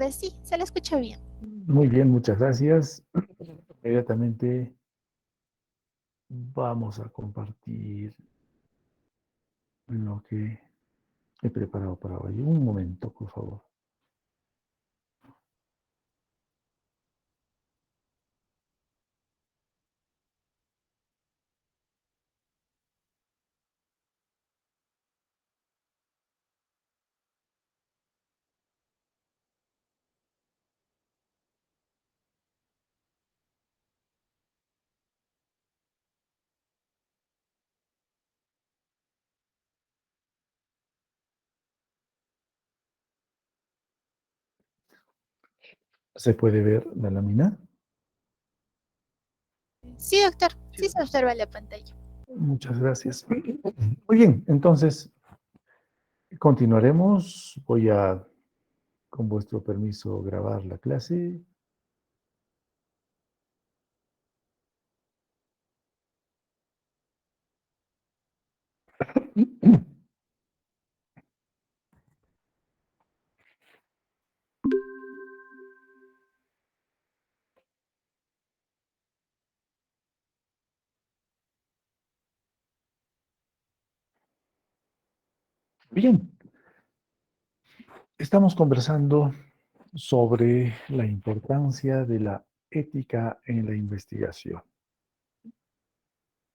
tardes. Sí, se le escucha bien. Muy bien, muchas gracias. Inmediatamente vamos a compartir lo que he preparado para hoy. Un momento, por favor. ¿Se puede ver la lámina? Sí, doctor. Sí se observa la pantalla. Muchas gracias. Muy bien, entonces continuaremos. Voy a, con vuestro permiso, grabar la clase. Bien, estamos conversando sobre la importancia de la ética en la investigación.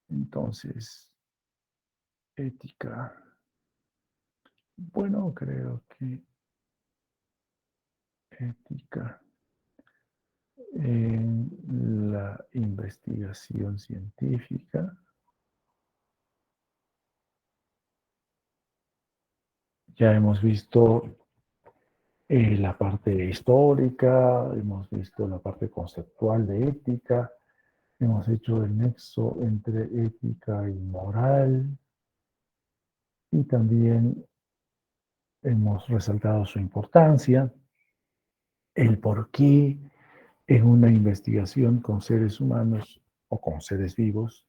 Entonces, ética. Bueno, creo que ética en la investigación científica. Ya hemos visto la parte histórica, hemos visto la parte conceptual de ética, hemos hecho el nexo entre ética y moral y también hemos resaltado su importancia, el por qué en una investigación con seres humanos o con seres vivos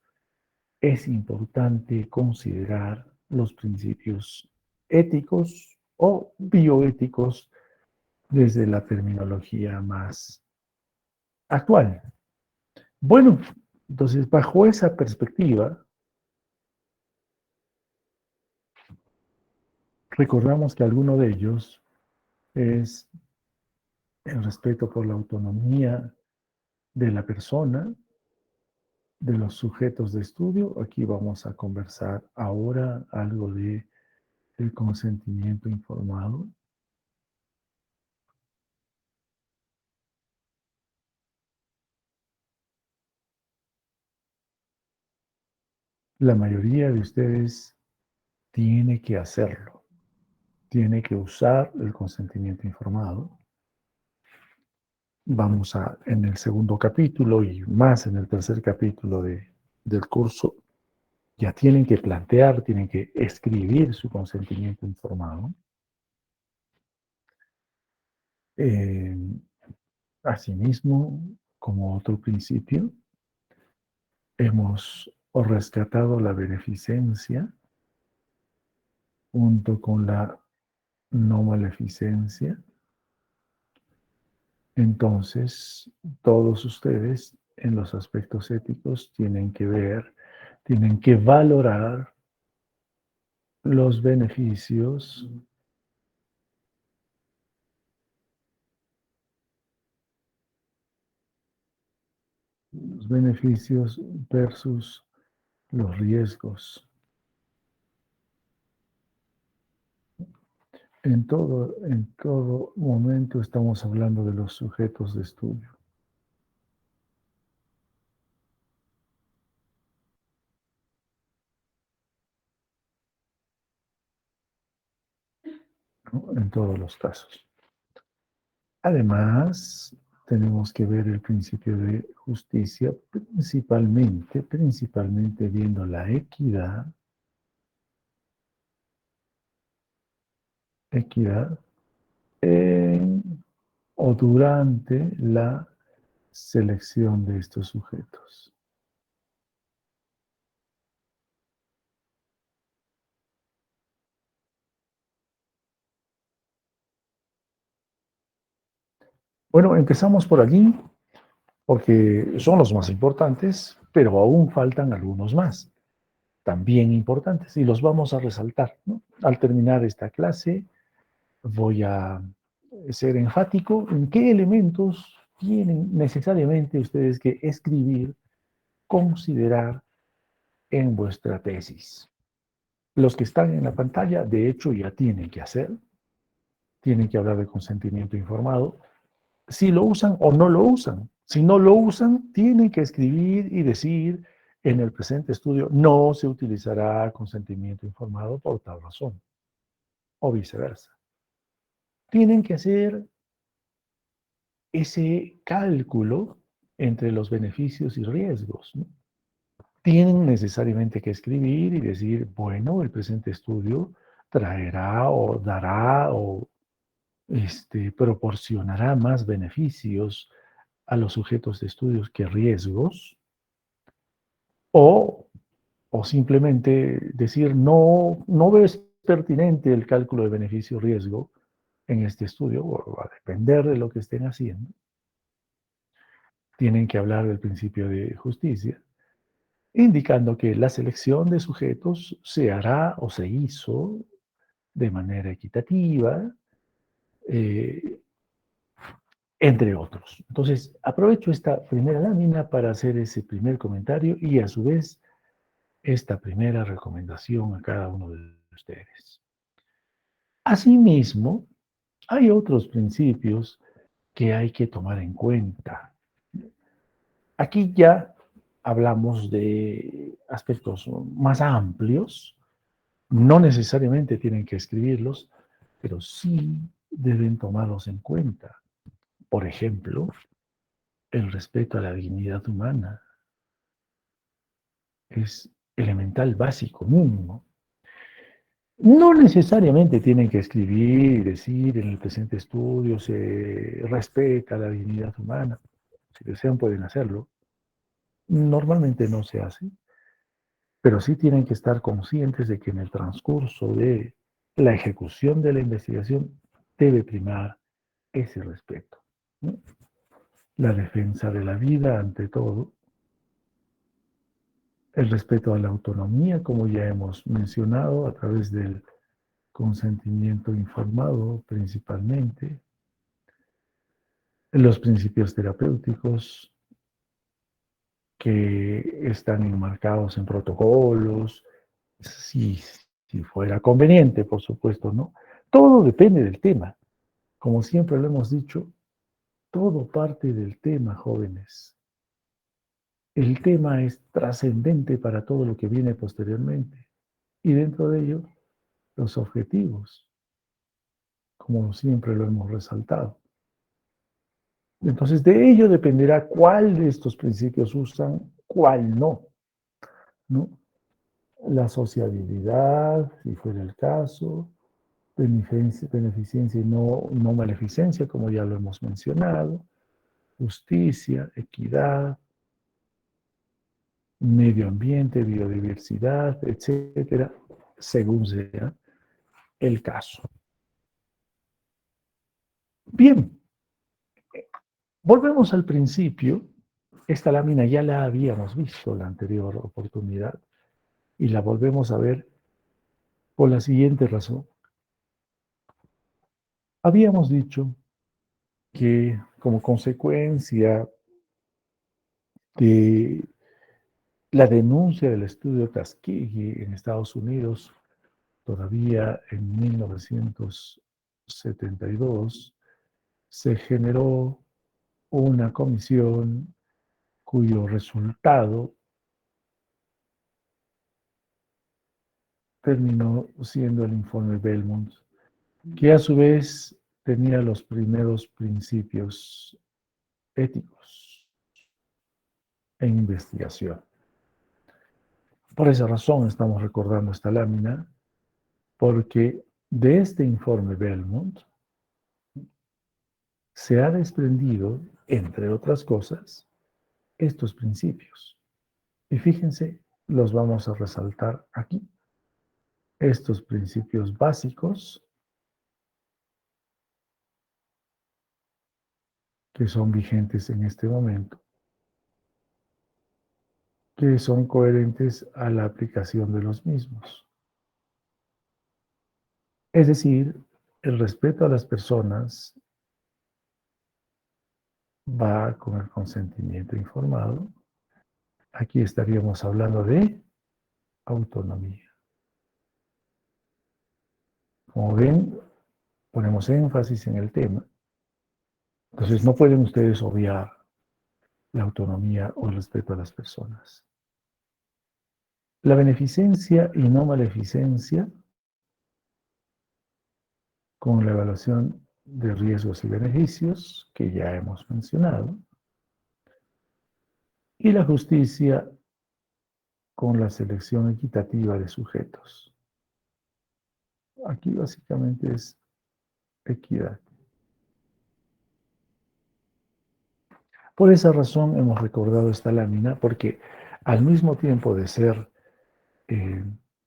es importante considerar los principios éticos o bioéticos desde la terminología más actual. Bueno, entonces bajo esa perspectiva, recordamos que alguno de ellos es el respeto por la autonomía de la persona, de los sujetos de estudio. Aquí vamos a conversar ahora algo de el consentimiento informado. La mayoría de ustedes tiene que hacerlo, tiene que usar el consentimiento informado. Vamos a, en el segundo capítulo y más en el tercer capítulo del curso, ya tienen que plantear, tienen que escribir su consentimiento informado. Eh, Asimismo, como otro principio, hemos rescatado la beneficencia junto con la no maleficencia. Entonces, todos ustedes en los aspectos éticos tienen que ver, tienen que valorar los beneficios versus los riesgos. En todo momento estamos hablando de los sujetos de estudio, ¿no? En todos los casos. Además, tenemos que ver el principio de justicia, principalmente viendo la equidad en o durante la selección de estos sujetos. Bueno, empezamos por allí porque son los más importantes, pero aún faltan algunos más, también importantes, y los vamos a resaltar, ¿no? Al terminar esta clase, voy a ser enfático en qué elementos tienen necesariamente ustedes que escribir, considerar en vuestra tesis. Los que están en la pantalla, de hecho, ya tienen que hacer, tienen que hablar de consentimiento informado, si lo usan o no lo usan. Si no lo usan, tienen que escribir y decir en el presente estudio no se utilizará consentimiento informado por tal razón, o viceversa. Tienen que hacer ese cálculo entre los beneficios y riesgos, ¿no? Tienen necesariamente que escribir y decir, bueno, el presente estudio traerá o dará o proporcionará más beneficios a los sujetos de estudios que riesgos, o, o simplemente decir, no es pertinente el cálculo de beneficio-riesgo en este estudio, o va a depender de lo que estén haciendo. Tienen que hablar del principio de justicia, indicando que la selección de sujetos se hará o se hizo de manera equitativa, eh, entre otros. Entonces, aprovecho esta primera lámina para hacer ese primer comentario y a su vez esta primera recomendación a cada uno de ustedes. Asimismo, hay otros principios que hay que tomar en cuenta. Aquí ya hablamos de aspectos más amplios, no necesariamente tienen que escribirlos, pero sí deben tomarlos en cuenta. Por ejemplo, el respeto a la dignidad humana es elemental, básico, mínimo. No necesariamente tienen que escribir y decir en el presente estudio se respeta la dignidad humana. Si desean pueden hacerlo. Normalmente no se hace, pero sí tienen que estar conscientes de que en el transcurso de la ejecución de la investigación debe primar ese respeto, ¿no? La defensa de la vida ante todo, el respeto a la autonomía, como ya hemos mencionado, a través del consentimiento informado principalmente, los principios terapéuticos que están enmarcados en protocolos, si, si fuera conveniente, por supuesto, ¿no? Todo depende del tema. Como siempre lo hemos dicho, todo parte del tema, jóvenes. El tema es trascendente para todo lo que viene posteriormente. Y dentro de ello, los objetivos, como siempre lo hemos resaltado. Entonces, de ello dependerá cuál de estos principios usan, cuál no, ¿no? La sociabilidad, si fuera el caso, beneficencia y no maleficencia, como ya lo hemos mencionado, justicia, equidad, medio ambiente, biodiversidad, etcétera, según sea el caso. Bien, volvemos al principio. Esta lámina ya la habíamos visto la anterior oportunidad y la volvemos a ver por la siguiente razón. Habíamos dicho que como consecuencia de la denuncia del estudio Tuskegee en Estados Unidos, todavía en 1972, se generó una comisión cuyo resultado terminó siendo el informe Belmont, que a su vez tenía los primeros principios éticos en investigación. Por esa razón estamos recordando esta lámina, porque de este informe Belmont se ha desprendido, entre otras cosas, estos principios. Y fíjense, los vamos a resaltar aquí. Estos principios básicos que son vigentes en este momento, que son coherentes a la aplicación de los mismos. Es decir, el respeto a las personas va con el consentimiento informado. Aquí estaríamos hablando de autonomía. Como ven, ponemos énfasis en el tema. Entonces no pueden ustedes obviar la autonomía o el respeto a las personas. La beneficencia y no maleficencia, con la evaluación de riesgos y beneficios, que ya hemos mencionado, y la justicia con la selección equitativa de sujetos. Aquí básicamente es equidad. Por esa razón hemos recordado esta lámina, porque al mismo tiempo de ser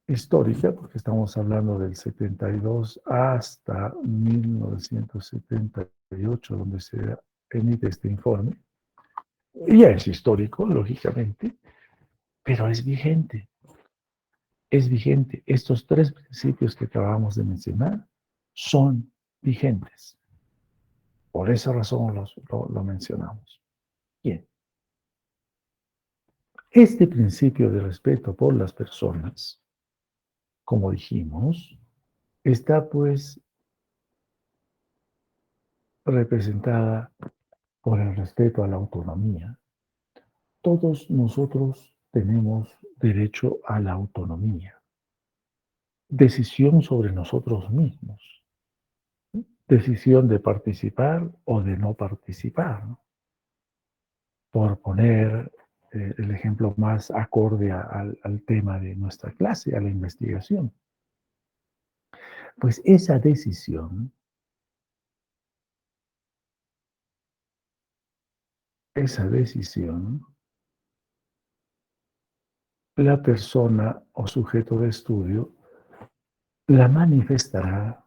histórica, porque estamos hablando del 72 hasta 1978, donde se emite este informe, ya es histórico, lógicamente, pero es vigente. Es vigente. Estos tres principios que acabamos de mencionar son vigentes. Por esa razón lo mencionamos. Bien. Este principio de respeto por las personas, como dijimos, está pues representada por el respeto a la autonomía. Todos nosotros tenemos derecho a la autonomía, decisión sobre nosotros mismos, decisión de participar o de no participar, ¿no? Por poner el ejemplo más acorde al tema de nuestra clase, a la investigación. Pues esa decisión, la persona o sujeto de estudio la manifestará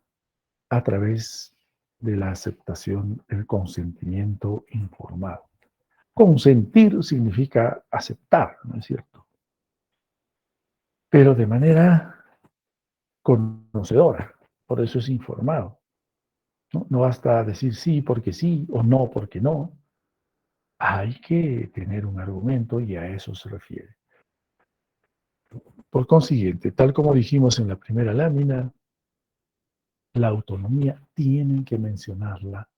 a través de la aceptación, el consentimiento informado. Consentir significa aceptar, ¿no es cierto? Pero de manera conocedora, por eso es informado. ¿No? No basta decir sí o no porque no. Hay que tener un argumento y a eso se refiere. Por consiguiente, tal como dijimos en la primera lámina, la autonomía tienen que mencionarla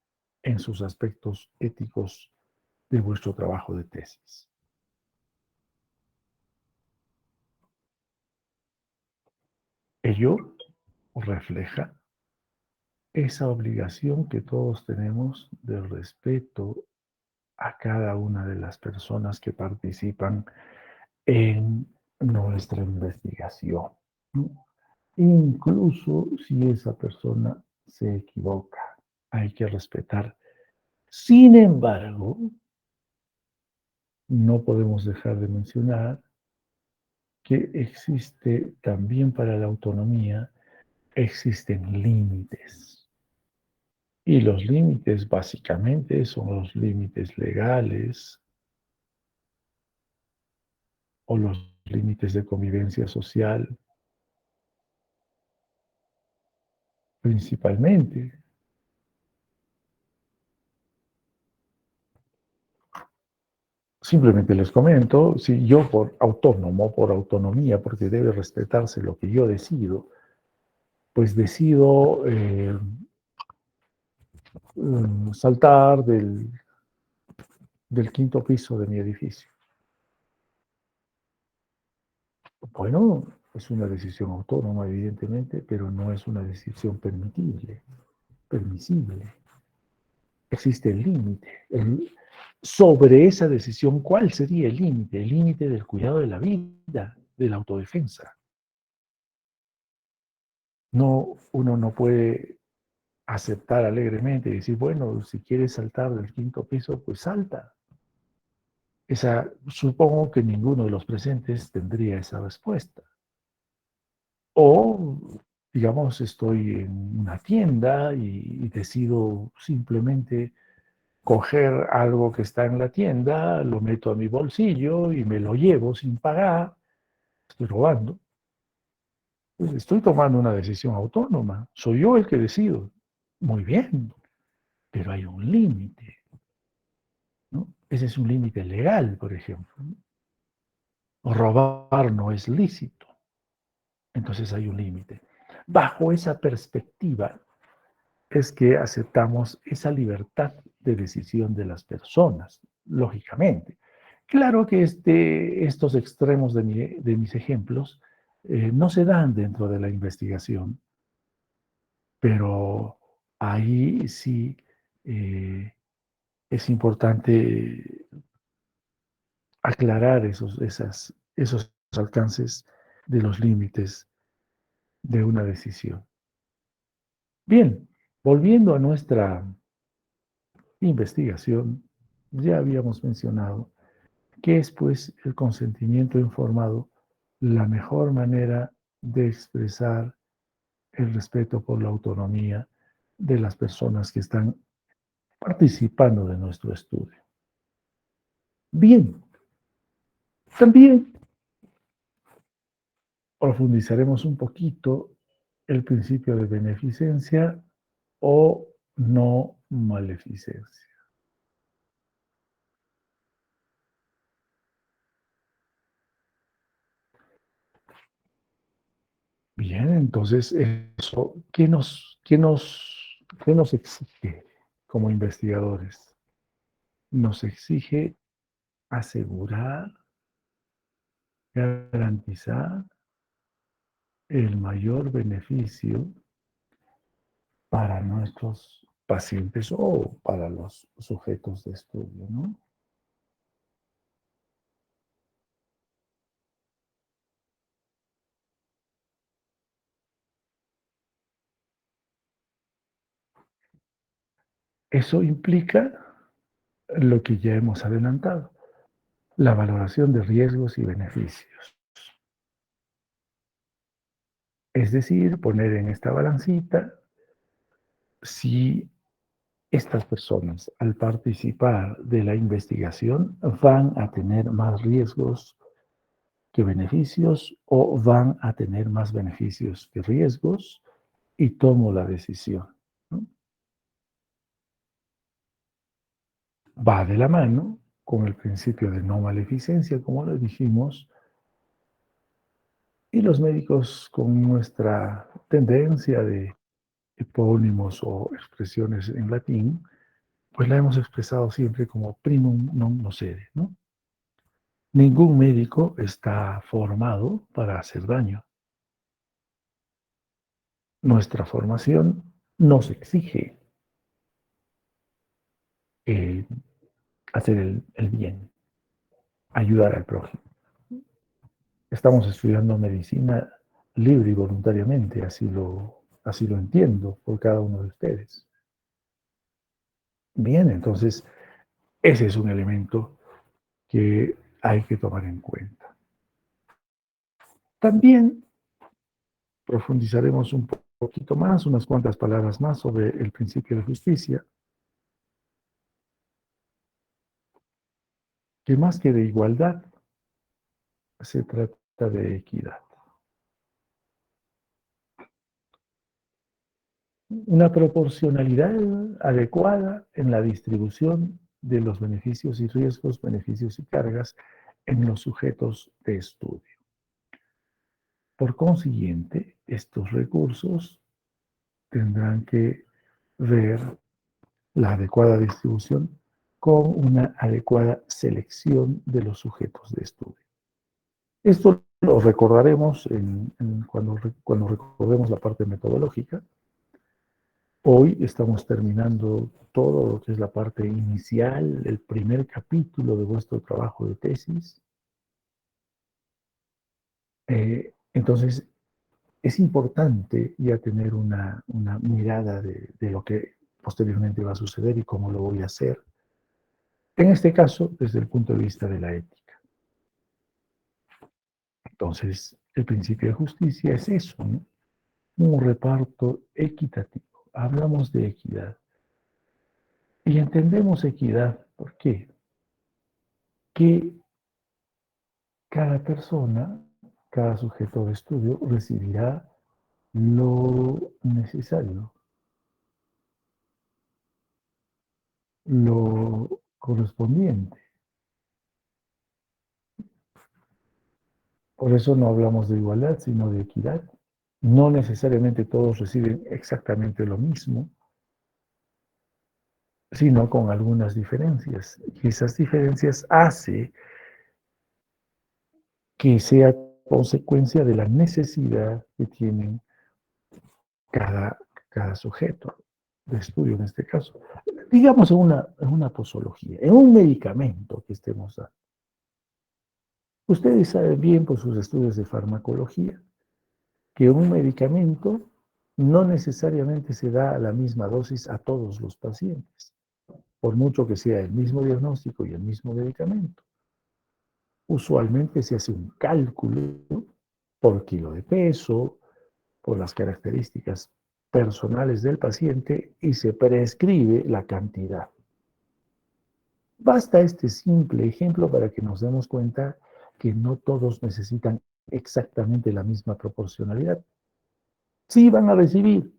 en sus aspectos éticos de vuestro trabajo de tesis. Ello refleja esa obligación que todos tenemos de respeto a cada una de las personas que participan en nuestra investigación, ¿no? Incluso si esa persona se equivoca, hay que respetar. Sin embargo, no podemos dejar de mencionar que existe también para la autonomía, existen límites. Y los límites básicamente son los límites legales o los límites de convivencia social, principalmente. Simplemente les comento, si yo por autónomo, por autonomía, porque debe respetarse lo que yo decido, pues decido saltar del quinto piso de mi edificio. Bueno, es una decisión autónoma, evidentemente, pero no es una decisión permisible. Existe el límite. Sobre esa decisión, ¿cuál sería el límite? El límite del cuidado de la vida, de la autodefensa. No, uno no puede aceptar alegremente y decir, bueno, si quieres saltar del quinto piso, pues salta. Supongo que ninguno de los presentes tendría esa respuesta. O, digamos, estoy en una tienda y decido simplemente coger algo que está en la tienda, lo meto a mi bolsillo y me lo llevo sin pagar, estoy robando. Pues estoy tomando una decisión autónoma, soy yo el que decido. Muy bien, pero hay un límite, ¿no? Ese es un límite legal, por ejemplo, ¿no? Robar no es lícito, entonces hay un límite. Bajo esa perspectiva es que aceptamos esa libertad de decisión de las personas, lógicamente. Claro que estos extremos de mis ejemplos no se dan dentro de la investigación, pero ahí sí es importante aclarar esos alcances de los límites de una decisión. Bien, volviendo a nuestra investigación, ya habíamos mencionado que es pues el consentimiento informado la mejor manera de expresar el respeto por la autonomía de las personas que están participando de nuestro estudio. Bien, también profundizaremos un poquito el principio de beneficencia o no maleficencia. Bien, entonces eso, qué nos exige como investigadores? Nos exige asegurar, garantizar el mayor beneficio para nuestros pacientes o para los sujetos de estudio, ¿no? Eso implica lo que ya hemos adelantado, la valoración de riesgos y beneficios. Es decir, poner en esta balancita si estas personas, al participar de la investigación, van a tener más riesgos que beneficios o van a tener más beneficios que riesgos y tomo la decisión, ¿no? Va de la mano con el principio de no maleficencia, como lo dijimos, y los médicos con nuestra tendencia de epónimos o expresiones en latín, pues la hemos expresado siempre como primum non nocere, ¿no? Ningún médico está formado para hacer daño. Nuestra formación nos exige eh, hacer el bien, ayudar al prójimo. Estamos estudiando medicina libre y voluntariamente, así lo entiendo por cada uno de ustedes. Bien, entonces ese es un elemento que hay que tomar en cuenta. También profundizaremos un poquito más, unas cuantas palabras más sobre el principio de justicia, que más que de igualdad, se trata de equidad. Una proporcionalidad adecuada en la distribución de los beneficios y riesgos, beneficios y cargas en los sujetos de estudio. Por consiguiente, estos recursos tendrán que ver la adecuada distribución con una adecuada selección de los sujetos de estudio. Esto lo recordaremos cuando recordemos la parte metodológica. Hoy estamos terminando todo lo que es la parte inicial, el primer capítulo de vuestro trabajo de tesis. Entonces, es importante ya tener una mirada de lo que posteriormente va a suceder y cómo lo voy a hacer. En este caso, desde el punto de vista de la ética. Entonces, el principio de justicia es eso, ¿no? Un reparto equitativo. Hablamos de equidad. Y entendemos equidad. ¿Por qué? Que cada persona, cada sujeto de estudio recibirá lo necesario, lo correspondiente. Por eso no hablamos de igualdad, sino de equidad. No necesariamente todos reciben exactamente lo mismo, sino con algunas diferencias. Y esas diferencias hace que sea consecuencia de la necesidad que tienen cada, cada sujeto de estudio en este caso. Digamos en una posología, en un medicamento que estemos dando. Ustedes saben bien por sus estudios de farmacología que un medicamento no necesariamente se da a la misma dosis a todos los pacientes, por mucho que sea el mismo diagnóstico y el mismo medicamento. Usualmente se hace un cálculo por kilo de peso, por las características personales del paciente y se prescribe la cantidad. Basta este simple ejemplo para que nos demos cuenta que no todos necesitan exactamente la misma proporcionalidad. Sí van a recibir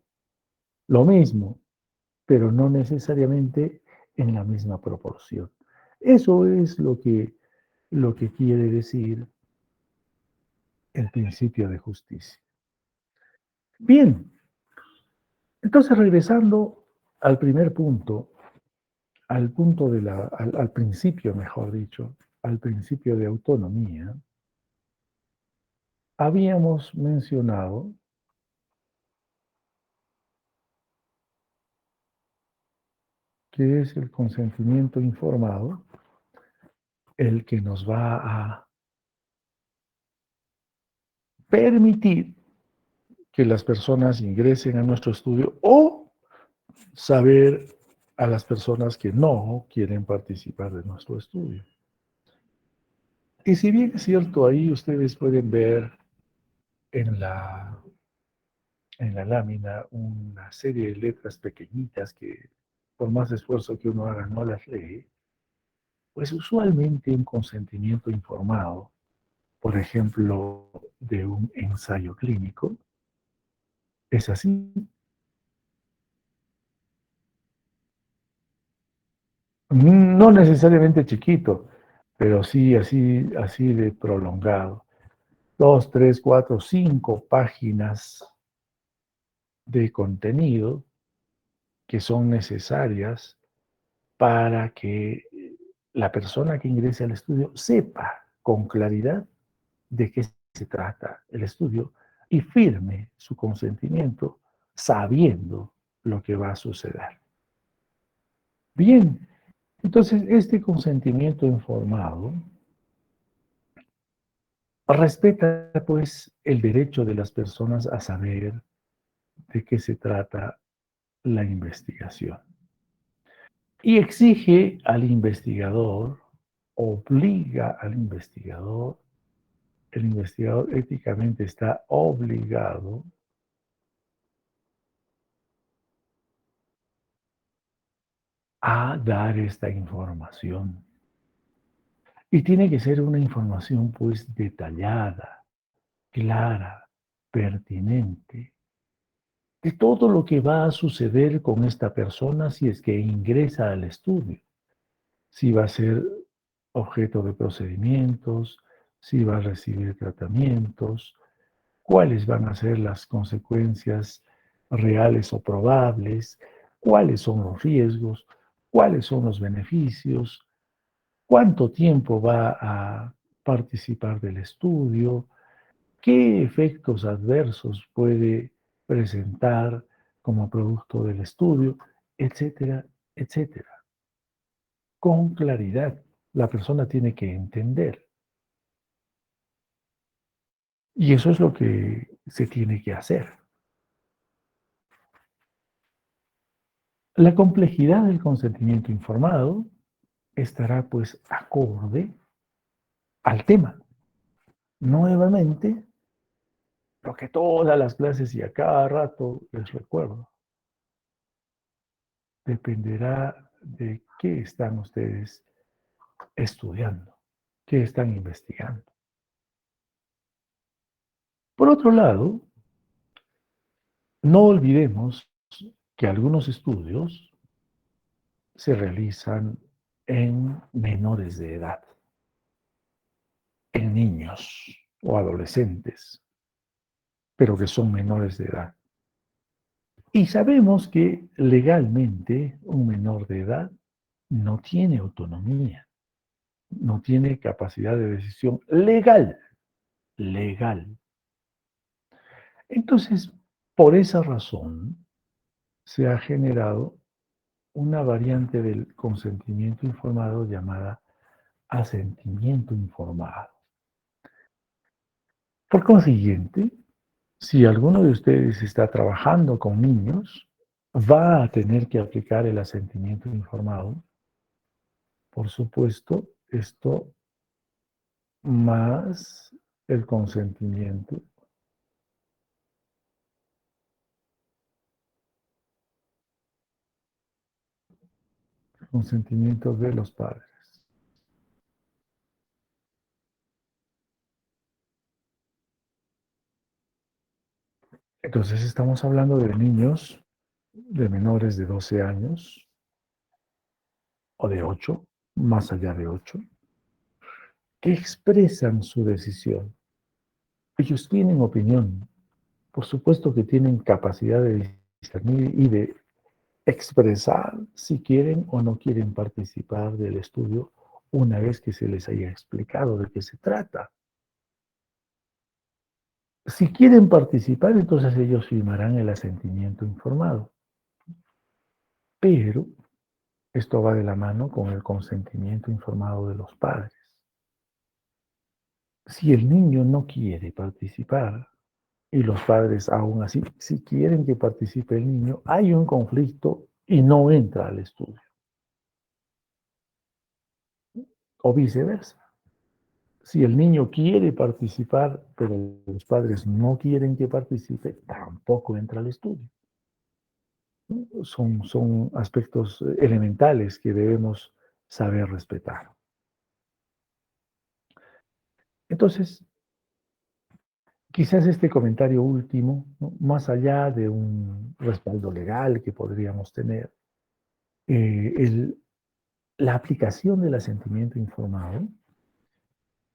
lo mismo, pero no necesariamente en la misma proporción. Eso es lo que quiere decir el principio de justicia. Bien, entonces regresando al primer punto, al punto al principio, mejor dicho, al principio de autonomía, habíamos mencionado que es el consentimiento informado el que nos va a permitir que las personas ingresen a nuestro estudio o saber a las personas que no quieren participar de nuestro estudio. Y si bien es cierto, ahí ustedes pueden ver en en la lámina una serie de letras pequeñitas que por más esfuerzo que uno haga no las lee, pues usualmente un consentimiento informado, por ejemplo, de un ensayo clínico, es así. No necesariamente chiquito, pero sí así de prolongado. 2, 3, 4, 5 páginas de contenido que son necesarias para que la persona que ingrese al estudio sepa con claridad de qué se trata el estudio y firme su consentimiento sabiendo lo que va a suceder. Bien, entonces este consentimiento informado respeta pues el derecho de las personas a saber de qué se trata la investigación y exige al investigador, obliga al investigador, el investigador éticamente está obligado a dar esta información. Y tiene que ser una información pues detallada, clara, pertinente, de todo lo que va a suceder con esta persona si es que ingresa al estudio, si va a ser objeto de procedimientos, si va a recibir tratamientos, cuáles van a ser las consecuencias reales o probables, cuáles son los riesgos, cuáles son los beneficios, cuánto tiempo va a participar del estudio, qué efectos adversos puede presentar como producto del estudio, etcétera, etcétera. Con claridad, la persona tiene que entender. Y eso es lo que se tiene que hacer. La complejidad del consentimiento informado estará pues acorde al tema. Nuevamente, lo que todas las clases y a cada rato les recuerdo, dependerá de qué están ustedes estudiando, qué están investigando. Por otro lado, no olvidemos que algunos estudios se realizan en menores de edad, en niños o adolescentes, pero que son menores de edad. Y sabemos que legalmente un menor de edad no tiene autonomía, no tiene capacidad de decisión legal, legal. Entonces, por esa razón, se ha generado una variante del consentimiento informado llamada asentimiento informado. Por consiguiente, si alguno de ustedes está trabajando con niños, va a tener que aplicar el asentimiento informado. Por supuesto, esto más el consentimiento de los padres. Entonces estamos hablando de niños de menores de 12 años o de 8, más allá de 8, que expresan su decisión. Ellos tienen opinión, por supuesto que tienen capacidad de discernir y de expresar si quieren o no quieren participar del estudio una vez que se les haya explicado de qué se trata. Si quieren participar, entonces ellos firmarán el asentimiento informado. Pero esto va de la mano con el consentimiento informado de los padres. Si el niño no quiere participar y los padres aún así, si quieren que participe el niño, hay un conflicto y no entra al estudio. O viceversa. Si el niño quiere participar, pero los padres no quieren que participe, tampoco entra al estudio. Son aspectos elementales que debemos saber respetar. Entonces, quizás este comentario último, ¿no?, más allá de un respaldo legal que podríamos tener, el, la aplicación del asentimiento informado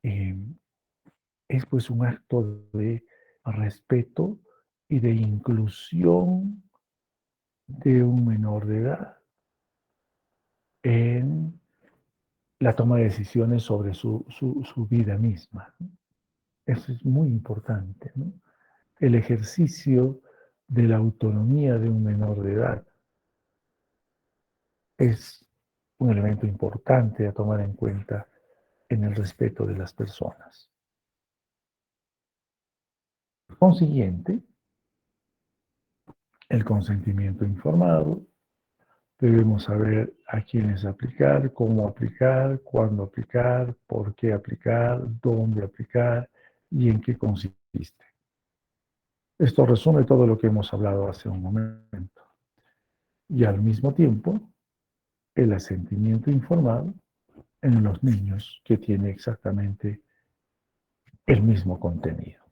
eh, es pues un acto de respeto y de inclusión de un menor de edad en la toma de decisiones sobre su vida misma. Eso es muy importante, ¿no? El ejercicio de la autonomía de un menor de edad es un elemento importante a tomar en cuenta en el respeto de las personas. Por consiguiente, el consentimiento informado, debemos saber a quiénes aplicar, cómo aplicar, cuándo aplicar, por qué aplicar, dónde aplicar y en qué consiste. Esto resume todo lo que hemos hablado hace un momento. Y al mismo tiempo, el asentimiento informado en los niños que tiene exactamente el mismo contenido.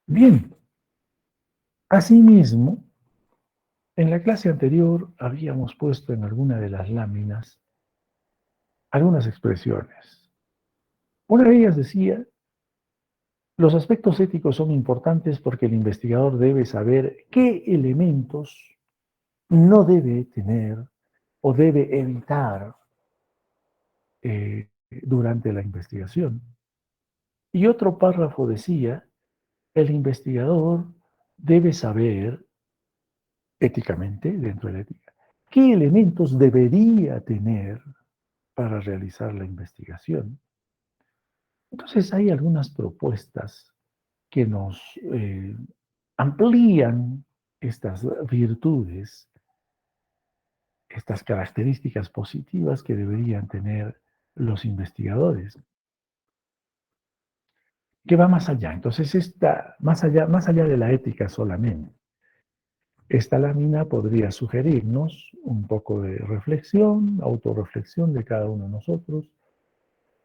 Bien, asimismo, en la clase anterior habíamos puesto en alguna de las láminas algunas expresiones. Una de ellas decía: los aspectos éticos son importantes porque el investigador debe saber qué elementos no debe tener o debe evitar durante la investigación. Y otro párrafo decía: el investigador debe saber éticamente, dentro de la ética, qué elementos debería tener para realizar la investigación. Entonces hay algunas propuestas que nos amplían estas virtudes, estas características positivas que deberían tener los investigadores, que va más allá. Entonces, más allá de la ética solamente. Esta lámina podría sugerirnos un poco de reflexión, autorreflexión de cada uno de nosotros,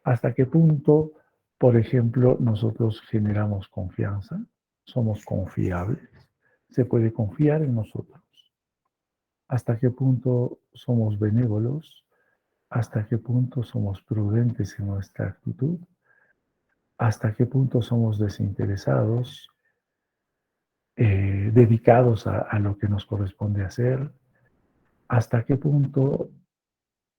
hasta qué punto, por ejemplo, nosotros generamos confianza, somos confiables, se puede confiar en nosotros, hasta qué punto somos benévolos, hasta qué punto somos prudentes en nuestra actitud, hasta qué punto somos desinteresados, dedicados a lo que nos corresponde hacer, hasta qué punto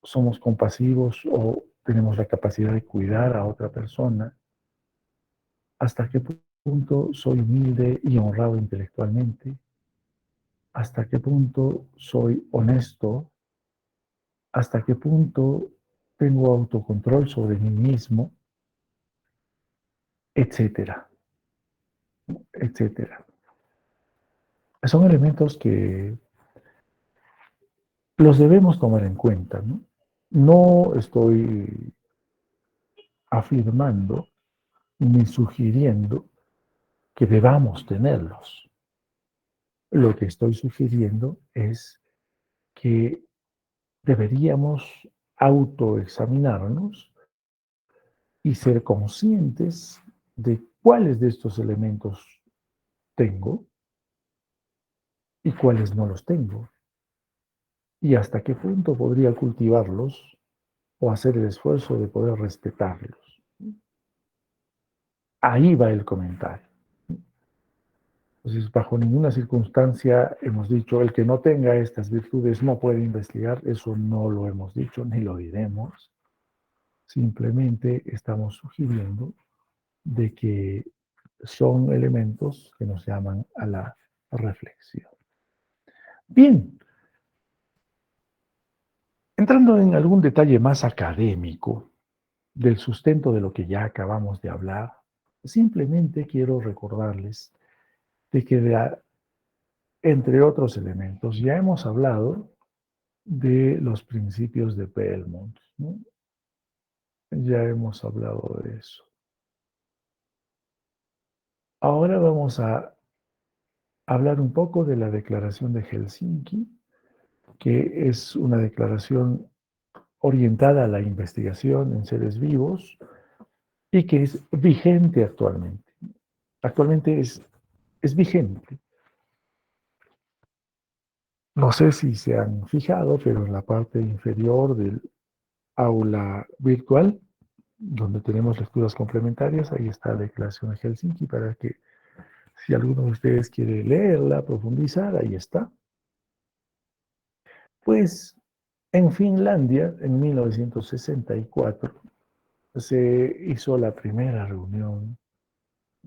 somos compasivos o tenemos la capacidad de cuidar a otra persona, hasta qué punto soy humilde y honrado intelectualmente, hasta qué punto soy honesto, hasta qué punto tengo autocontrol sobre mí mismo, etcétera, etcétera. Son elementos que los debemos tomar en cuenta, ¿no? No estoy afirmando ni sugiriendo que debamos tenerlos. Lo que estoy sugiriendo es que deberíamos autoexaminarnos y ser conscientes de cuáles de estos elementos tengo y cuáles no los tengo, y hasta qué punto podría cultivarlos o hacer el esfuerzo de poder respetarlos. Ahí va el comentario. Entonces, bajo ninguna circunstancia hemos dicho, el que no tenga estas virtudes no puede investigar. Eso no lo hemos dicho ni lo diremos. Simplemente estamos sugiriendo de que son elementos que nos llaman a la reflexión. Bien, entrando en algún detalle más académico del sustento de lo que ya acabamos de hablar, simplemente quiero recordarles de que entre otros elementos ya hemos hablado de los principios de Belmont, ¿no? Ya hemos hablado de eso. Ahora vamos a hablar un poco de la Declaración de Helsinki, que es una declaración orientada a la investigación en seres vivos y que es vigente actualmente. Actualmente es vigente. No sé si se han fijado, pero en la parte inferior del aula virtual, donde tenemos lecturas complementarias, ahí está la Declaración de Helsinki para que si alguno de ustedes quiere leerla, profundizar, ahí está. Pues en Finlandia, en 1964, se hizo la primera reunión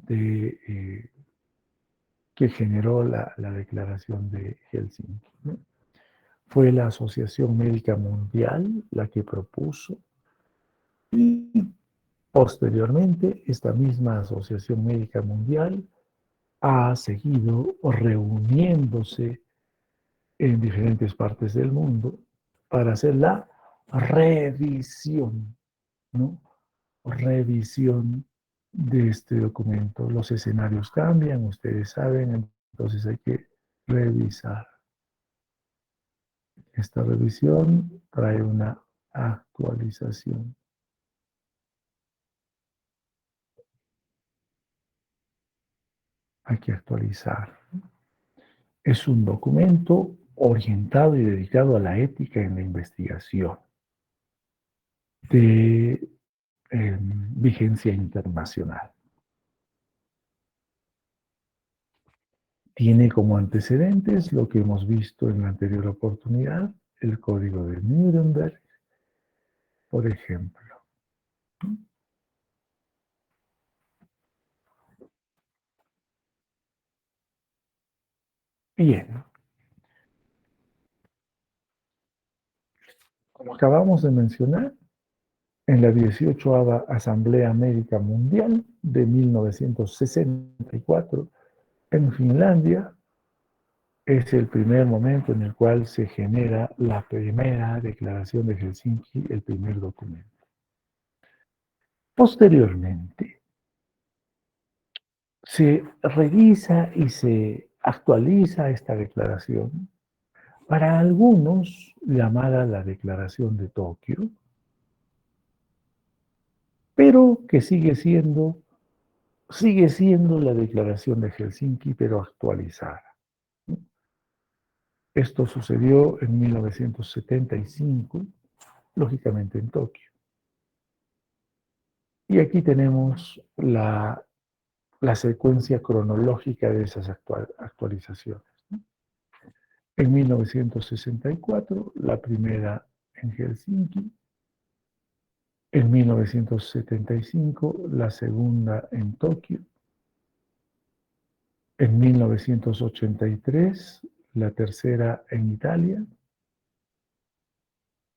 que generó la Declaración de Helsinki, ¿no? Fue la Asociación Médica Mundial la que propuso y posteriormente esta misma Asociación Médica Mundial ha seguido reuniéndose en diferentes partes del mundo para hacer la revisión, ¿no? Revisión de este documento. Los escenarios cambian, ustedes saben, entonces hay que revisar. Esta revisión trae una actualización. Hay que actualizar. Es un documento orientado y dedicado a la ética en la investigación de vigencia internacional. Tiene como antecedentes lo que hemos visto en la anterior oportunidad, el Código de Nuremberg, por ejemplo. Bien, como acabamos de mencionar, en la 18ª Asamblea Médica Mundial de 1964, en Finlandia, es el primer momento en el cual se genera la primera declaración de Helsinki, el primer documento. Posteriormente, se revisa y se actualiza esta declaración, para algunos llamada la Declaración de Tokio, pero que sigue siendo la Declaración de Helsinki, pero actualizada. Esto sucedió en 1975, lógicamente en Tokio. Y aquí tenemos la secuencia cronológica de esas actualizaciones. En 1964, la primera en Helsinki. En 1975, la segunda en Tokio. En 1983, la tercera en Italia.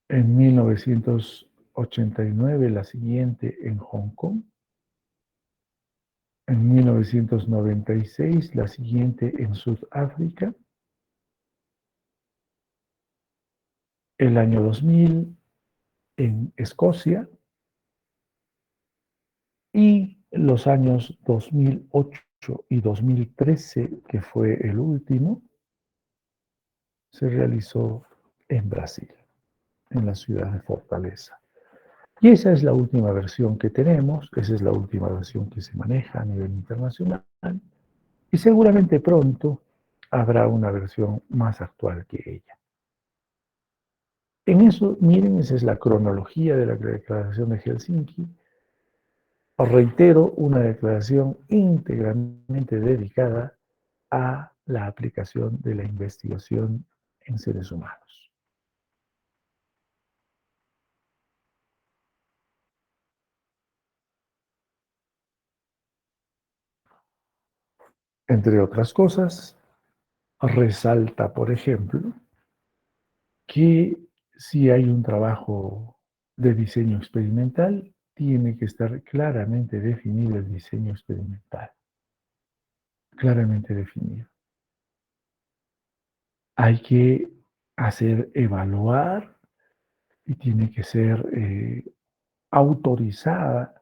En 1989, la siguiente en Hong Kong. En 1996, la siguiente en Sudáfrica. El año 2000 en Escocia. Y los años 2008 y 2013, que fue el último, se realizó en Brasil, en la ciudad de Fortaleza. Y esa es la última versión que tenemos, esa es la última versión que se maneja a nivel internacional, y seguramente pronto habrá una versión más actual que ella. En eso, miren, esa es la cronología de la Declaración de Helsinki. Os reitero, una declaración íntegramente dedicada a la aplicación de la investigación en seres humanos. Entre otras cosas, resalta, por ejemplo, que si hay un trabajo de diseño experimental, tiene que estar claramente definido el diseño experimental. Claramente definido. Hay que hacer evaluar y tiene que ser autorizada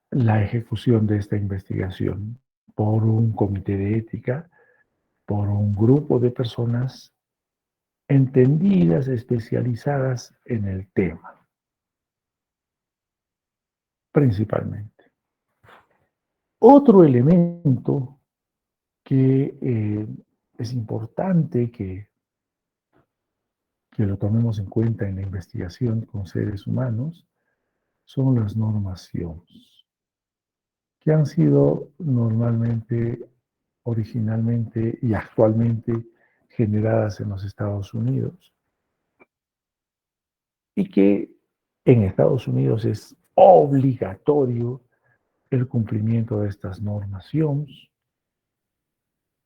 la ejecución de esta investigación por un comité de ética, por un grupo de personas entendidas, especializadas en el tema, principalmente. Otro elemento que es importante que lo tomemos en cuenta en la investigación con seres humanos son las normaciones, que han sido normalmente, originalmente y actualmente generadas en los Estados Unidos y que en Estados Unidos es obligatorio el cumplimiento de estas normaciones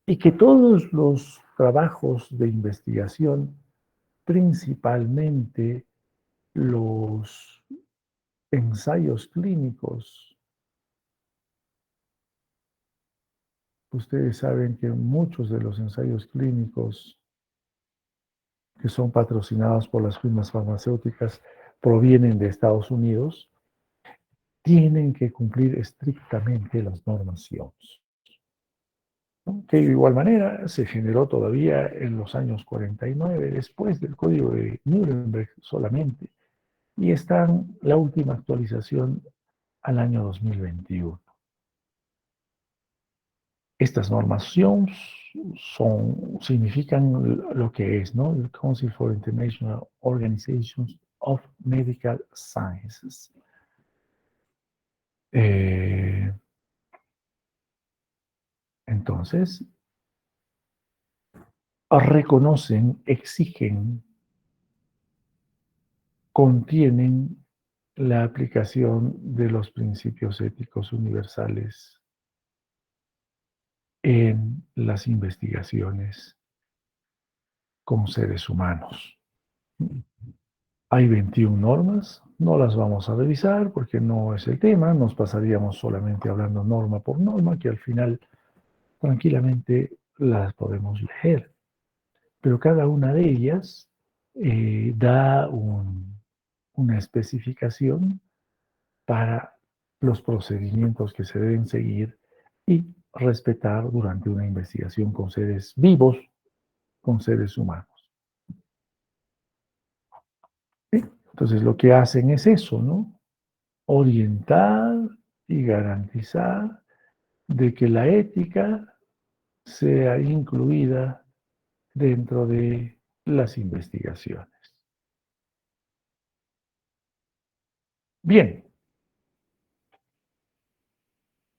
y que todos los trabajos de investigación, principalmente los ensayos clínicos, ustedes saben que muchos de los ensayos clínicos que son patrocinados por las firmas farmacéuticas provienen de Estados Unidos, tienen que cumplir estrictamente las normaciones, ¿no? Que de igual manera se generó todavía en los años 49, después del Código de Nuremberg solamente, y está la última actualización al año 2021. Estas normaciones significan lo que es, ¿no? El Council for International Organizations of Medical Sciences. Entonces, reconocen, exigen, contienen la aplicación de los principios éticos universales en las investigaciones con seres humanos. Hay 21 normas, no las vamos a revisar porque no es el tema, nos pasaríamos solamente hablando norma por norma, que al final tranquilamente las podemos leer. Pero cada una de ellas da una especificación para los procedimientos que se deben seguir y respetar durante una investigación con seres vivos, con seres humanos. ¿Sí? Entonces lo que hacen es eso, ¿no? Orientar y garantizar de que la ética sea incluida dentro de las investigaciones. Bien,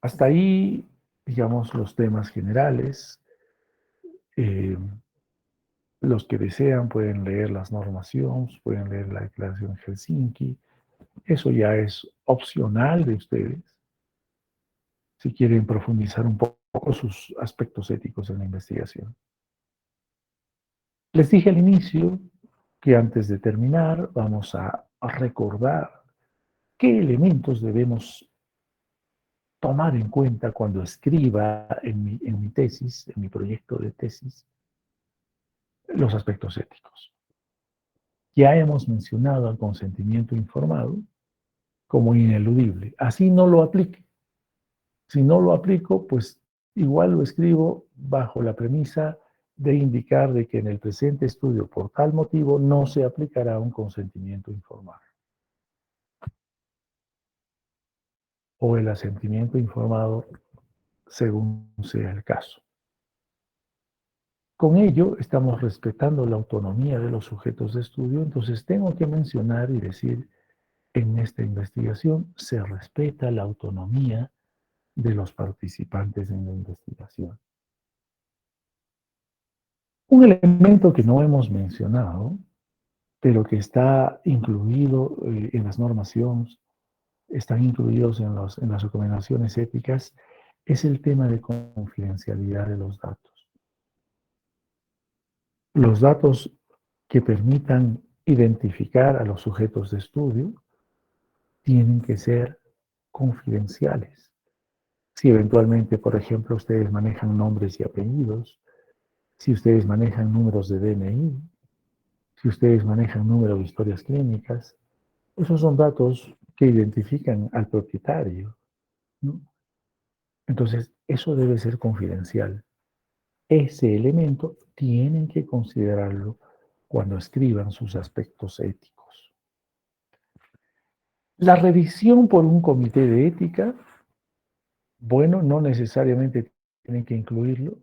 hasta ahí, digamos, los temas generales. Eh, los que desean pueden leer las normas IOMS, pueden leer la Declaración de Helsinki. Eso ya es opcional de ustedes, si quieren profundizar un poco sus aspectos éticos en la investigación. Les dije al inicio que antes de terminar vamos a recordar qué elementos debemos tomar en cuenta cuando escriba en mi tesis, en mi proyecto de tesis, los aspectos éticos. Ya hemos mencionado al consentimiento informado como ineludible. Así no lo aplique. Si no lo aplico, pues igual lo escribo bajo la premisa de indicar de que en el presente estudio, por tal motivo, no se aplicará un consentimiento informado o el asentimiento informado según sea el caso. Con ello estamos respetando la autonomía de los sujetos de estudio, entonces tengo que mencionar y decir, en esta investigación se respeta la autonomía de los participantes en la investigación. Un elemento que no hemos mencionado, pero que está incluido en las normas IOMS, están incluidos en las recomendaciones éticas, es el tema de confidencialidad de los datos. Los datos que permitan identificar a los sujetos de estudio tienen que ser confidenciales. Si eventualmente, por ejemplo, ustedes manejan nombres y apellidos, si ustedes manejan números de DNI, si ustedes manejan números de historias clínicas, esos son datos que identifican al propietario, ¿no? Entonces, eso debe ser confidencial. Ese elemento tienen que considerarlo cuando escriban sus aspectos éticos. La revisión por un comité de ética, bueno, no necesariamente tienen que incluirlo,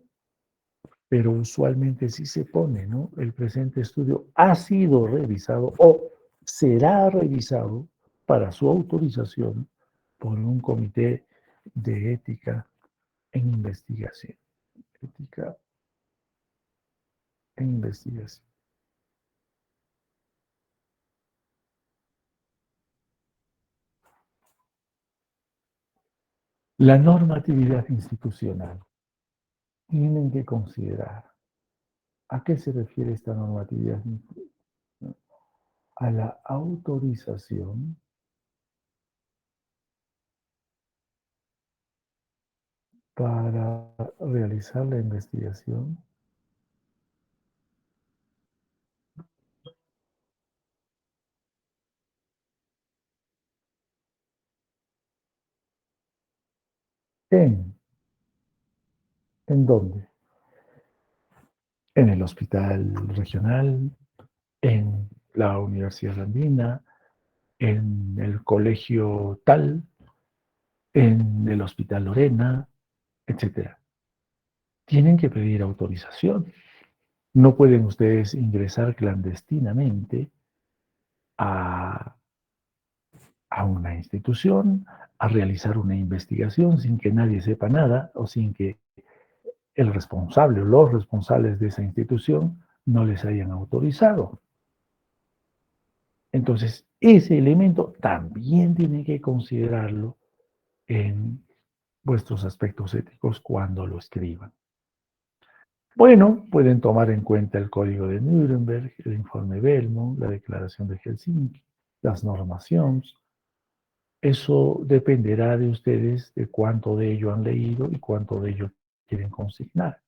pero usualmente sí se pone, ¿no? El presente estudio ha sido revisado o será revisado para su autorización por un comité de ética en investigación. Ética en investigación. La normatividad institucional. Tienen que considerar. ¿A qué se refiere esta normatividad institucional? A la autorización para realizar la investigación en, ¿en dónde? En el hospital regional, en la Universidad Andina, en el colegio tal, en el hospital Lorena, etcétera. Tienen que pedir autorización. No pueden ustedes ingresar clandestinamente a, a una institución, a realizar una investigación sin que nadie sepa nada o sin que el responsable o los responsables de esa institución no les hayan autorizado. Entonces, ese elemento también tiene que considerarlo en vuestros aspectos éticos cuando lo escriban. Bueno, pueden tomar en cuenta el Código de Nuremberg, el informe Belmont, la Declaración de Helsinki, las normas IOMS. Eso dependerá de ustedes, de cuánto de ello han leído y cuánto de ello quieren consignar.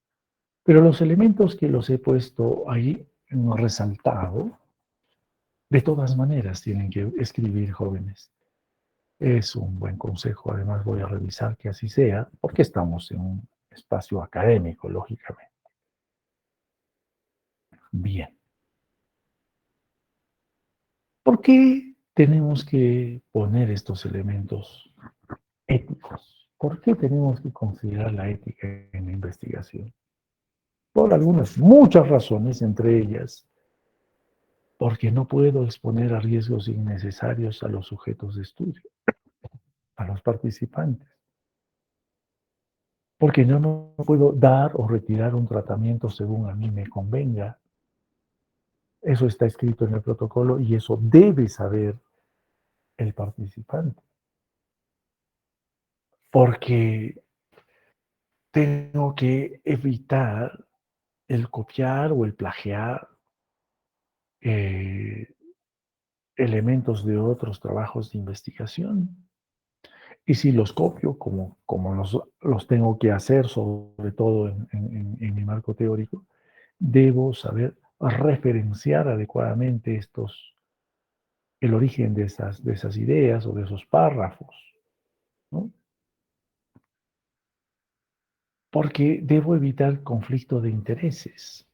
Pero los elementos que los he puesto ahí resaltado, de todas maneras tienen que escribir, jóvenes. Es un buen consejo, además voy a revisar que así sea, porque estamos espacio académico, lógicamente. Bien. ¿Por qué tenemos que poner estos elementos éticos? ¿Por qué tenemos que considerar la ética en la investigación? Por algunas, muchas razones, entre ellas, porque no puedo exponer a riesgos innecesarios a los sujetos de estudio, a los participantes. Porque yo no puedo dar o retirar un tratamiento según a mí me convenga. Eso está escrito en el protocolo y eso debe saber el participante. Porque tengo que evitar el copiar o el plagiar eh, elementos de otros trabajos de investigación. Y si los copio, como los tengo que hacer, sobre todo en mi marco teórico, debo saber referenciar adecuadamente el origen de esas ideas o de esos párrafos, ¿no? Porque debo evitar conflicto de intereses,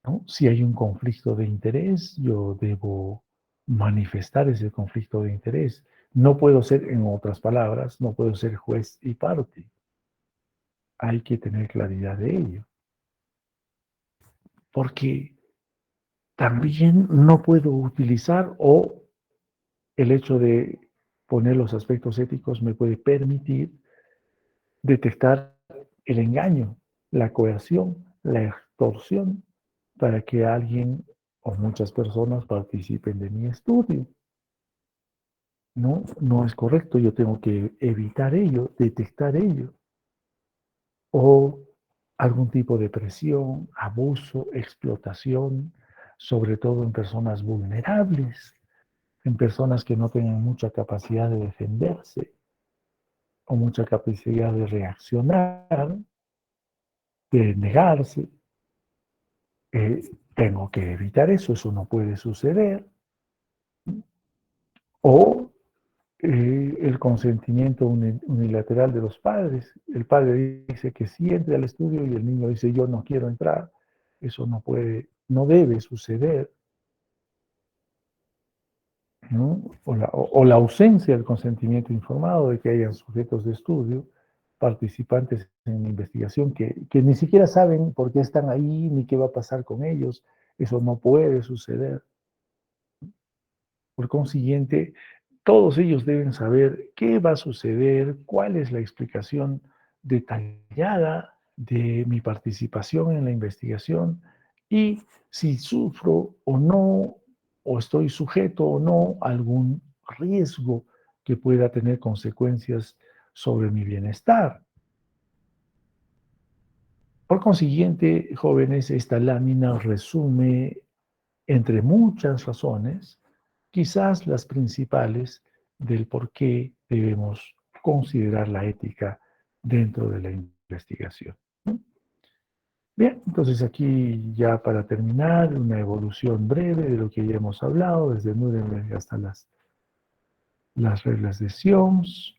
¿no? Si hay un conflicto de interés, yo debo manifestar ese conflicto de interés. No puedo ser, en otras palabras, no puedo ser juez y parte. Hay que tener claridad de ello. Porque también no puedo utilizar o el hecho de poner los aspectos éticos me puede permitir detectar el engaño, la coerción, la extorsión para que alguien o muchas personas participen de mi estudio. No, no es correcto, yo tengo que evitar ello, detectar ello. O algún tipo de presión, abuso, explotación, sobre todo en personas vulnerables, en personas que no tienen mucha capacidad de defenderse o mucha capacidad de reaccionar, de negarse. Tengo que evitar eso, eso no puede suceder. O el consentimiento unilateral de los padres. El padre dice que sí entre al estudio y el niño dice yo no quiero entrar. Eso no puede, no debe suceder, ¿no? O la ausencia del consentimiento informado de que hayan sujetos de estudio, participantes en investigación que ni siquiera saben por qué están ahí ni qué va a pasar con ellos. Eso no puede suceder. Por consiguiente, todos ellos deben saber qué va a suceder, cuál es la explicación detallada de mi participación en la investigación y si sufro o no, o estoy sujeto o no a algún riesgo que pueda tener consecuencias sobre mi bienestar. Por consiguiente, jóvenes, esta lámina resume, entre muchas razones, quizás las principales del por qué debemos considerar la ética dentro de la investigación. Bien, entonces aquí ya para terminar, una evolución breve de lo que ya hemos hablado, desde Nuremberg hasta las reglas de Sioms,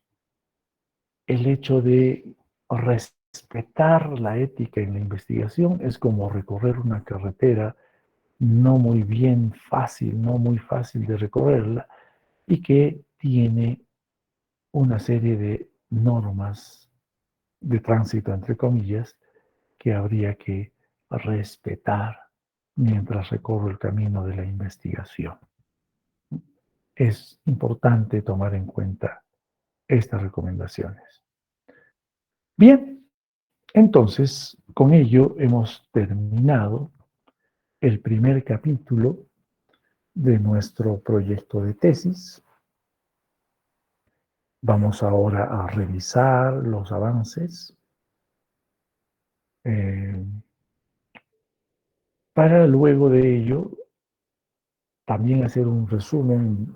el hecho de respetar la ética en la investigación es como recorrer una carretera no muy bien fácil, no muy fácil de recorrerla, y que tiene una serie de normas de tránsito, entre comillas, que habría que respetar mientras recorro el camino de la investigación. Es importante tomar en cuenta estas recomendaciones. Bien, entonces, con ello hemos terminado el primer capítulo de nuestro proyecto de tesis. Vamos ahora a revisar los avances para luego de ello también hacer un resumen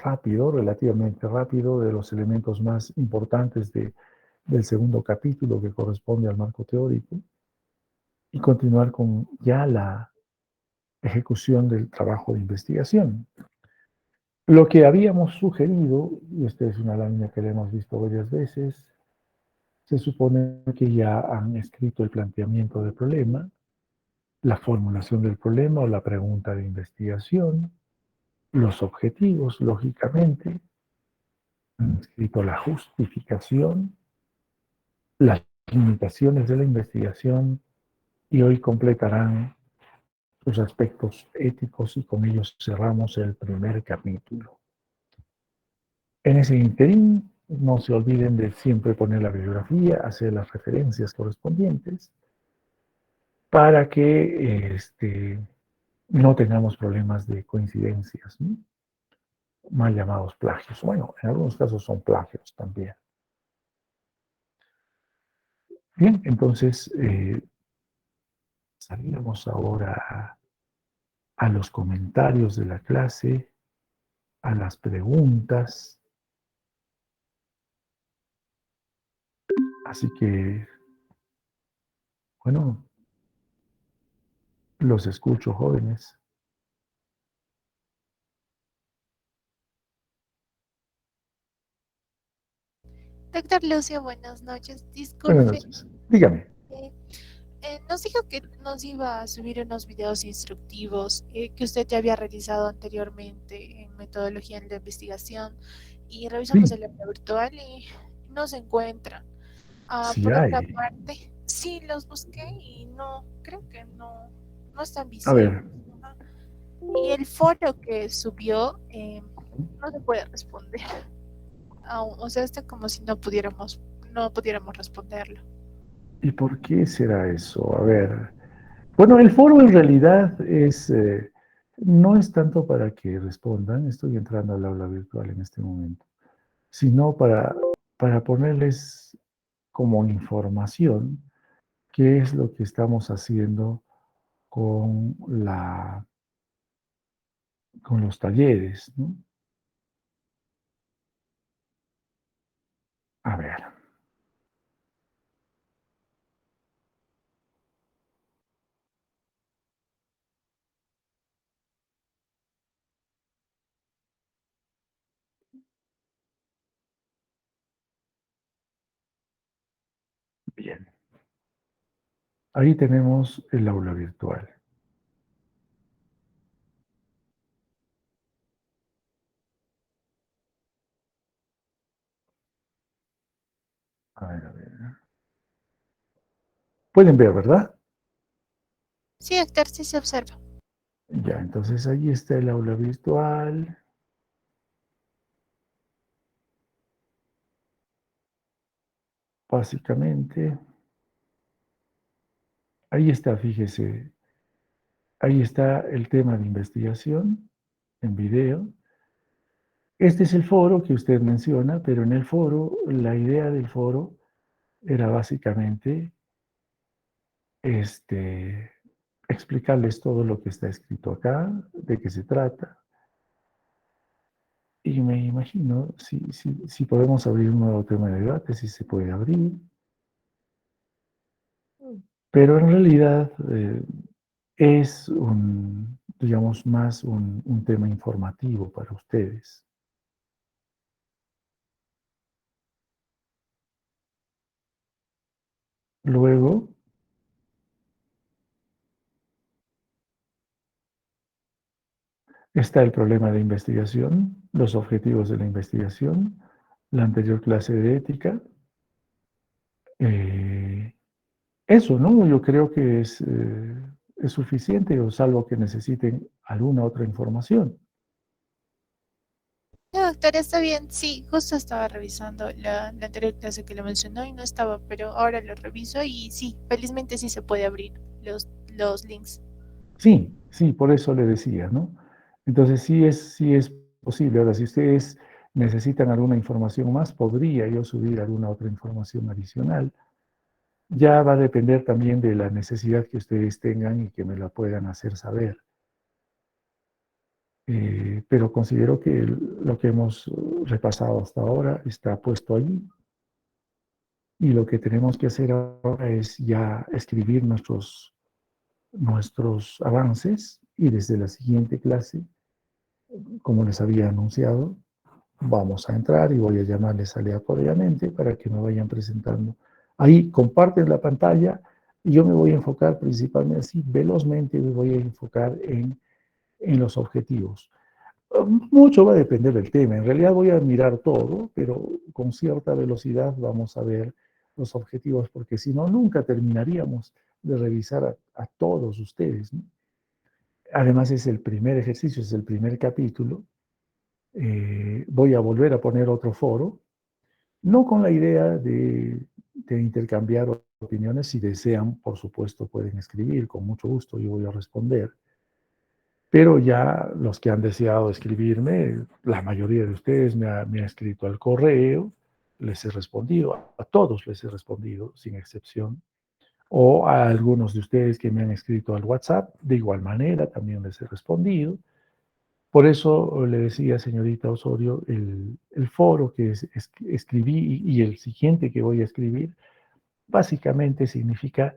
rápido, relativamente rápido, de los elementos más importantes del segundo capítulo que corresponde al marco teórico y continuar con ya la ejecución del trabajo de investigación. Lo que habíamos sugerido, y esta es una lámina que la hemos visto varias veces, se supone que ya han escrito el planteamiento del problema, la formulación del problema o la pregunta de investigación, los objetivos, lógicamente, han escrito la justificación, las limitaciones de la investigación y hoy completarán sus aspectos éticos y con ellos cerramos el primer capítulo. En ese interín, no se olviden de siempre poner la bibliografía, hacer las referencias correspondientes para que no tengamos problemas de coincidencias, ¿no? Mal llamados plagios. Bueno, en algunos casos son plagios también. Bien, entonces salimos ahora a los comentarios de la clase, a las preguntas. Así que, bueno, los escucho, jóvenes. Doctor Lucio, buenas noches. Buenas Disculpe, noches. Dígame. eh, nos dijo que nos iba a subir unos videos instructivos que usted ya había realizado anteriormente en metodología en la investigación y revisamos Sí, el aula virtual y no se encuentran. sí Por otra hay. parte, sí los busqué y no, creo que no están A ver, visibles. Ajá. Y el foro que subió no se puede responder. O sea, está como si no pudiéramos responderlo. ¿y por qué será eso? A ver, bueno, el foro en realidad no es tanto para que respondan, estoy entrando al aula virtual en este momento, sino para ponerles como información qué es lo que estamos haciendo con, con los talleres, ¿no? A ver, bien. Ahí tenemos el aula virtual. A ver, a ver. Pueden ver, ¿verdad? Sí, doctor, sí se observa. Ya, entonces ahí está el aula virtual. Básicamente, ahí está, fíjese, ahí está el tema de investigación en video. Este es el foro que usted menciona, pero en el foro, la idea del foro era básicamente este, explicarles todo lo que está escrito acá, de qué se trata. Y me imagino si podemos abrir un nuevo tema de debate, si se puede abrir. Pero en realidad es digamos, más un tema informativo para ustedes. Luego está el problema de investigación, los objetivos de la investigación, la anterior clase de ética. Eh, Eso, ¿no? Yo creo que es suficiente, o salvo que necesiten alguna otra información. No, doctor, está bien. Sí, justo estaba revisando la anterior clase que le mencionó y no estaba, pero ahora lo reviso y sí, felizmente sí se puede abrir los links. Sí, sí, por eso le decía, ¿no? Entonces sí es posible. Ahora, si ustedes necesitan alguna información más, podría yo subir alguna otra información adicional. Ya va a depender también de la necesidad que ustedes tengan y que me la puedan hacer saber. Pero considero que lo que hemos repasado hasta ahora está puesto ahí y lo que tenemos que hacer ahora es ya escribir nuestros avances y desde la siguiente clase, como les había anunciado, vamos a entrar y voy a llamarles aleatoriamente para que me vayan presentando Ahí comparten la pantalla y yo me voy a enfocar principalmente, así velozmente me voy a enfocar en los objetivos. Mucho va a depender del tema. En realidad voy a mirar todo, pero con cierta velocidad vamos a ver los objetivos, porque si no, nunca terminaríamos de revisar a todos ustedes, ¿no? Además, es el primer ejercicio, es el primer capítulo. Voy a volver a poner otro foro, no con la idea de intercambiar opiniones. Si desean, por supuesto, pueden escribir, con mucho gusto yo voy a responder. Pero ya los que han deseado escribirme, la mayoría de ustedes me ha escrito al correo, les he respondido, a todos les he respondido, sin excepción, o a algunos de ustedes que me han escrito al WhatsApp, de igual manera también les he respondido. Por eso le decía, señorita Osorio, el foro que escribí y el siguiente que voy a escribir, básicamente significa: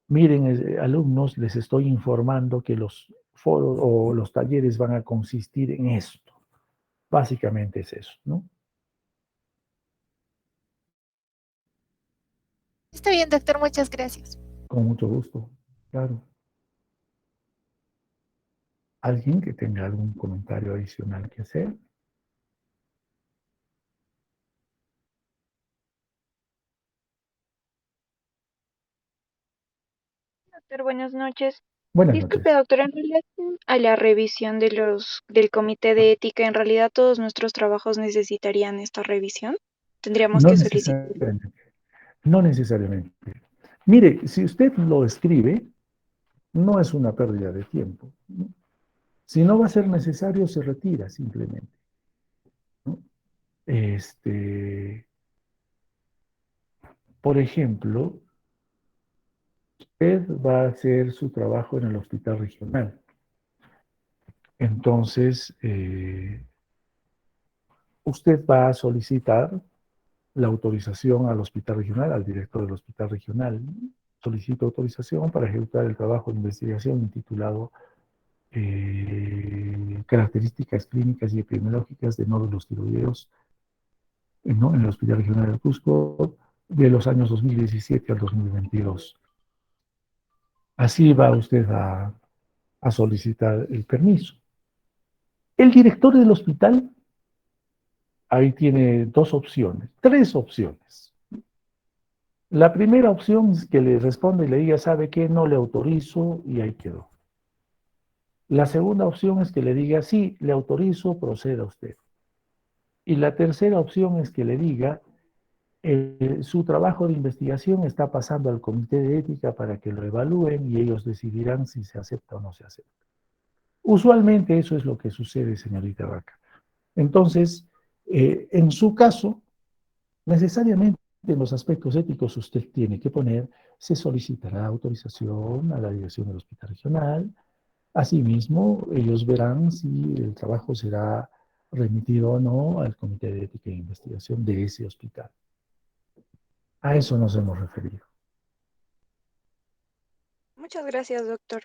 miren, alumnos, les estoy informando que los foros o los talleres van a consistir en esto. Básicamente es eso, ¿no? Está bien, doctor, muchas gracias. Con mucho gusto, claro. ¿Alguien que tenga algún comentario adicional que hacer? Doctor, buenas noches. Buenas Disculpe, noches. doctor, en relación a la revisión del comité de ética, ¿en realidad todos nuestros trabajos necesitarían esta revisión? ¿Tendríamos No que solicitar? necesariamente. No necesariamente. Mire, si usted lo escribe, no es una pérdida de tiempo, ¿no? Si no va a ser necesario, se retira simplemente, ¿no? Por ejemplo, usted va a hacer su trabajo en el hospital regional. Entonces, usted va a solicitar la autorización al hospital regional, al director del hospital regional. Solicito autorización para ejecutar el trabajo de investigación intitulado Características clínicas y epidemiológicas de nódulos tiroideos, ¿no?, en el Hospital Regional del Cusco, de los años 2017 al 2022. Así va usted a solicitar el permiso. El director del hospital ahí tiene dos opciones, tres opciones. La primera opción es que le responda y le diga: ¿sabe qué? No le autorizo, y ahí quedó. La segunda opción es que le diga: sí, le autorizo, proceda usted. Y la tercera opción es que le diga: su trabajo de investigación está pasando al comité de ética para que lo evalúen y ellos decidirán si se acepta o no se acepta. Usualmente eso es lo que sucede, señorita Vaca. Entonces, en su caso, necesariamente en los aspectos éticos usted tiene que poner: se solicitará autorización a la dirección del hospital regional. Asimismo, ellos verán si el trabajo será remitido o no al comité de ética e investigación de ese hospital. A eso nos hemos referido. Muchas gracias, doctor.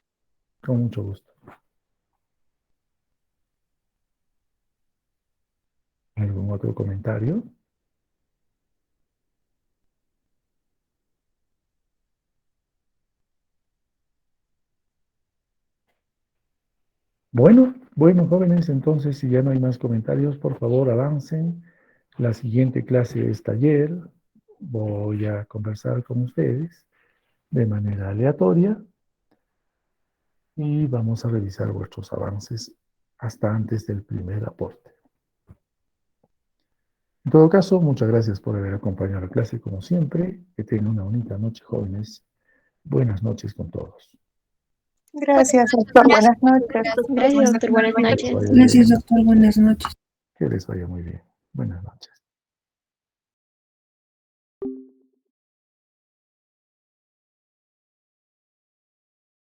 Con mucho gusto. ¿Algún otro comentario? Bueno, jóvenes, entonces, si ya no hay más comentarios, por favor, avancen. La siguiente clase es taller. Voy a conversar con ustedes de manera aleatoria y vamos a revisar vuestros avances hasta antes del primer aporte. En todo caso, muchas gracias por haber acompañado la clase como siempre. Que tengan una bonita noche, jóvenes. Buenas noches con todos. Buenas Gracias, noches, doctor. doctor. Buenas noches. Gracias, doctor. Buenas Que les noches. vaya Gracias, bien. doctor. Buenas noches. Que les vaya muy bien. Buenas noches.